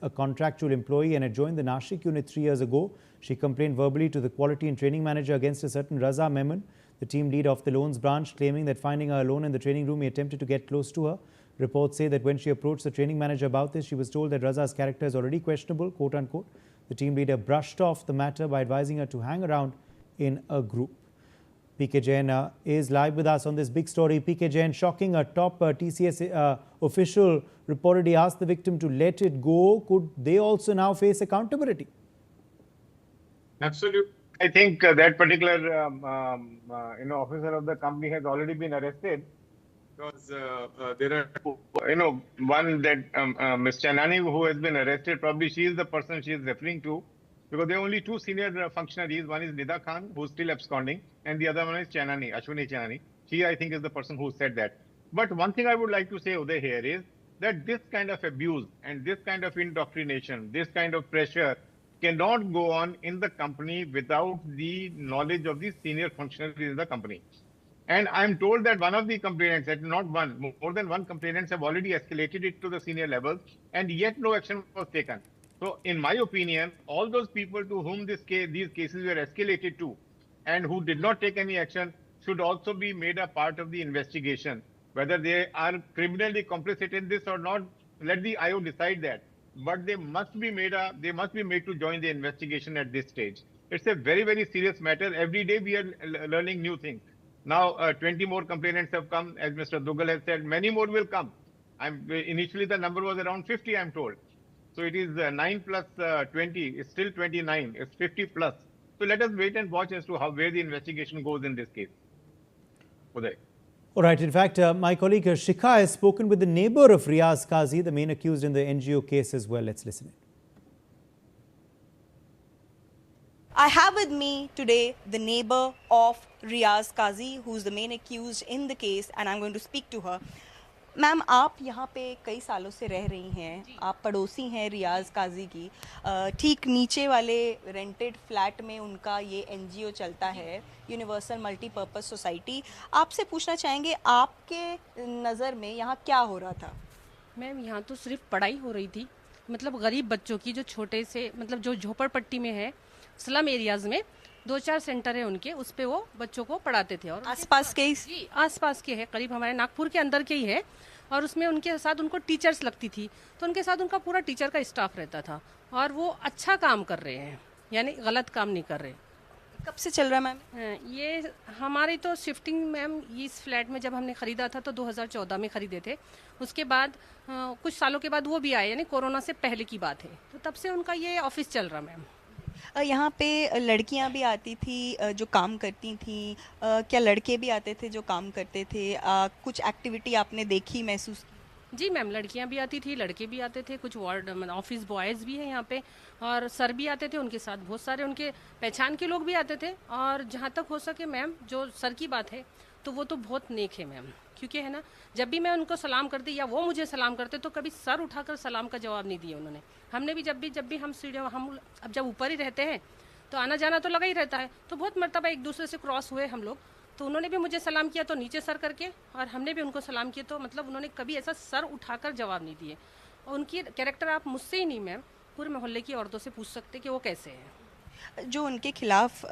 a contractual employee and had joined the Nashik unit 3 years ago. She complained verbally to the quality and training manager against a certain Raza Memon, the team lead of the loans branch, claiming that finding her alone in the training room, he attempted to get close to her. Reports say that when she approached the training manager about this, she was told that Raza's character is already questionable, quote unquote. The team leader brushed off the matter by advising her to hang around in a group. PK Jain is live with us on this big story. PK Jain, shocking, a top TCS official reportedly asked the victim to let it go. Could they also now face accountability? Absolutely. I think that particular officer of the company has already been arrested because there are one that Ms. Chanani who has been arrested. Probably she is the person she is referring to, because there are only two senior functionaries. One is Nida Khan, who is still absconding, and the other one is Chanani, Ashwini Chanani. She, I think, is the person who said that. But one thing I would like to say, Uday, here is that this kind of abuse and this kind of indoctrination, this kind of pressure cannot go on in the company without the knowledge of the senior functionaries in the company. And I'm told that one of the complainants, that not one, more than one complainants have already escalated it to the senior levels, and yet no action was taken. So, in my opinion, all those people to whom these cases were escalated to, and who did not take any action, should also be made a part of the investigation. Whether they are criminally complicit in this or not, let the IO decide that. But they must be made to join the investigation at this stage. It's a very, very serious matter. Every day we are learning new things. Now 20 more complainants have come, as Mr. Dugal has said. Many more will come. Initially the number was around 50, I'm told. So it is 9 plus 20. It's still 29. It's 50 plus. So let us wait and watch as to where the investigation goes in this case. Uday. All right. In fact, my colleague Shikha has spoken with the neighbor of Riaz Qazi, the main accused in the NGO case as well. Let's listen in. I have with me today the neighbor of Riaz Qazi, who is the main accused in the case, and I'm going to speak to her. Ma'am, आप यहाँ पे कई सालों से रह रही हैं, आप पड़ोसी हैं रियाज काजी की। ठीक नीचे वाले रेंटेड फ्लैट में उनका ये एनजीओ चलता है, यूनिवर्सल मल्टीपर्पज़ सोसाइटी। आपसे पूछना चाहेंगे, आपके नज़र में यहाँ क्या हो रहा था? मैम, यहाँ तो सिर्फ पढ़ाई हो रही थी। मतलब गरीब बच्चों की, जो छोटे से मतलब जो झोपड़पट्टी में है, स्लम एरियाज़ में 2-4 सेंटर है उनके, उस पे वो बच्चों को पढ़ाते थे। और आसपास के? जी, आसपास के है, करीब हमारे नागपुर के अंदर के ही है। और उसमें उनके साथ उनको टीचर्स लगती थी, तो उनके साथ उनका पूरा टीचर का स्टाफ रहता था, और वो अच्छा काम कर रहे हैं, यानी गलत काम नहीं कर रहे। कब से चल रहा है मैम ये? हमारी तो शिफ्टिंग मैम, इस फ्लैट में जब हमने ख़रीदा था तो 2014 में ख़रीदे थे। उसके बाद कुछ सालों के बाद वो भी आए, यानी कोरोना से पहले की बात है, तो तब से उनका ये ऑफिस चल रहा मैम। यहाँ पे लड़कियाँ भी आती थी जो काम करती थी, क्या लड़के भी आते थे जो काम करते थे? कुछ एक्टिविटी आपने देखी, महसूस की? जी मैम, लड़कियाँ भी आती थी, लड़के भी आते थे, कुछ वार्ड ऑफिस बॉयज़ भी हैं यहाँ पे, और सर भी आते थे, उनके साथ बहुत सारे उनके पहचान के लोग भी आते थे। और जहाँ तक हो सके मैम, जो सर की बात है तो वो तो बहुत नेक है मैम, क्योंकि है ना, जब भी मैं उनको सलाम करती या वो मुझे सलाम करते तो कभी सर उठाकर सलाम का जवाब नहीं दिया उन्होंने। हमने भी जब भी हम सीढ़ियों, हम अब जब ऊपर ही रहते हैं तो आना जाना तो लगा ही रहता है, तो बहुत मरतबा एक दूसरे से क्रॉस हुए हम लोग, तो उन्होंने भी मुझे सलाम किया तो नीचे सर करके, और हमने भी उनको सलाम किया, तो मतलब उन्होंने कभी ऐसा सर उठाकर जवाब नहीं दिए। और उनकी कैरेक्टर आप मुझसे ही नहीं मैम, पूरे मोहल्ले की औरतों से पूछ सकते कि वो कैसे हैं। जो उनके खिलाफ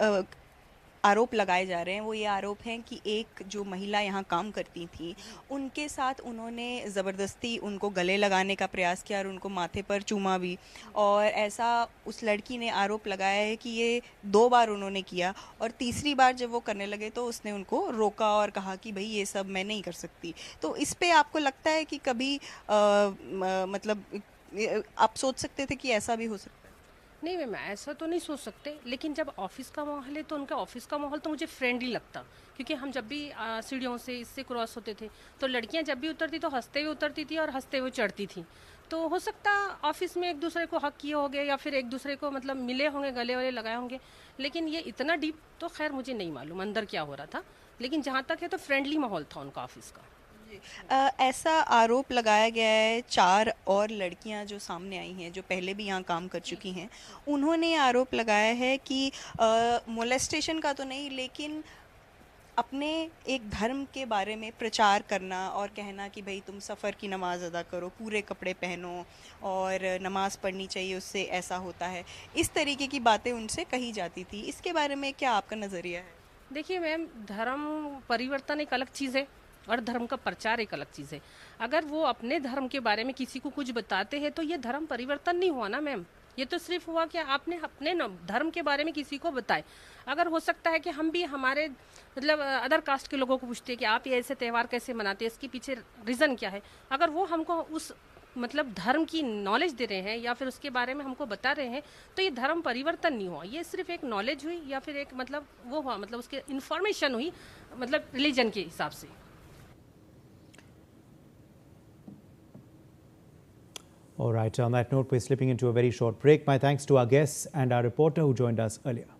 आरोप लगाए जा रहे हैं, वो ये आरोप हैं कि एक जो महिला यहाँ काम करती थी, उनके साथ उन्होंने ज़बरदस्ती उनको गले लगाने का प्रयास किया और उनको माथे पर चूमा भी। और ऐसा उस लड़की ने आरोप लगाया है कि ये 2 बार उन्होंने किया, और तीसरी बार जब वो करने लगे तो उसने उनको रोका और कहा कि भाई ये सब मैं नहीं कर सकती। तो इस पे आपको लगता है कि कभी मतलब आप सोच सकते थे कि ऐसा भी हो सकता है? नहीं मैम, ऐसा तो नहीं सोच सकते, लेकिन जब ऑफिस का माहौल है तो उनका ऑफिस का माहौल तो मुझे फ्रेंडली लगता, क्योंकि हम जब भी सीढ़ियों से इससे क्रॉस होते थे तो लड़कियां जब भी उतरती तो हंसते हुए उतरती थी और हंसते हुए चढ़ती थी। तो हो सकता ऑफिस में एक दूसरे को हक किए होंगे या फिर एक दूसरे को मतलब मिले होंगे, गले वले लगाए होंगे, लेकिन ये इतना डीप तो खैर मुझे नहीं मालूम अंदर क्या हो रहा था, लेकिन जहाँ तक है तो फ्रेंडली माहौल था उनका ऑफिस का। ऐसा आरोप लगाया गया है, 4 और लड़कियां जो सामने आई हैं, जो पहले भी यहाँ काम कर चुकी हैं, उन्होंने आरोप लगाया है कि मोलेस्टेशन का तो नहीं, लेकिन अपने एक धर्म के बारे में प्रचार करना और कहना कि भाई तुम सफ़र की नमाज अदा करो, पूरे कपड़े पहनो और नमाज पढ़नी चाहिए, उससे ऐसा होता है, इस तरीके की बातें उनसे कही जाती थी। इसके बारे में क्या आपका नज़रिया है? देखिए मैम, धर्म परिवर्तन एक अलग चीज़ है और धर्म का प्रचार एक अलग चीज़ है। अगर वो अपने धर्म के बारे में किसी को कुछ बताते हैं तो ये धर्म परिवर्तन नहीं हुआ ना मैम। ये तो सिर्फ हुआ कि आपने अपने धर्म के बारे में किसी को बताए। अगर हो सकता है कि हम भी हमारे मतलब अदर कास्ट के लोगों को पूछते हैं कि आप ये ऐसे त्यौहार कैसे मनाते हैं, इसके पीछे रीज़न क्या है, अगर वो हमको उस मतलब धर्म की नॉलेज दे रहे हैं या फिर उसके बारे में हमको बता रहे हैं, तो ये धर्म परिवर्तन नहीं हुआ, ये सिर्फ एक नॉलेज हुई या फिर एक मतलब वो हुआ, मतलब उसके इन्फॉर्मेशन हुई, मतलब रिलीजन के हिसाब से। All right, on that note, we're slipping into a very short break. My thanks to our guests and our reporter who joined us earlier.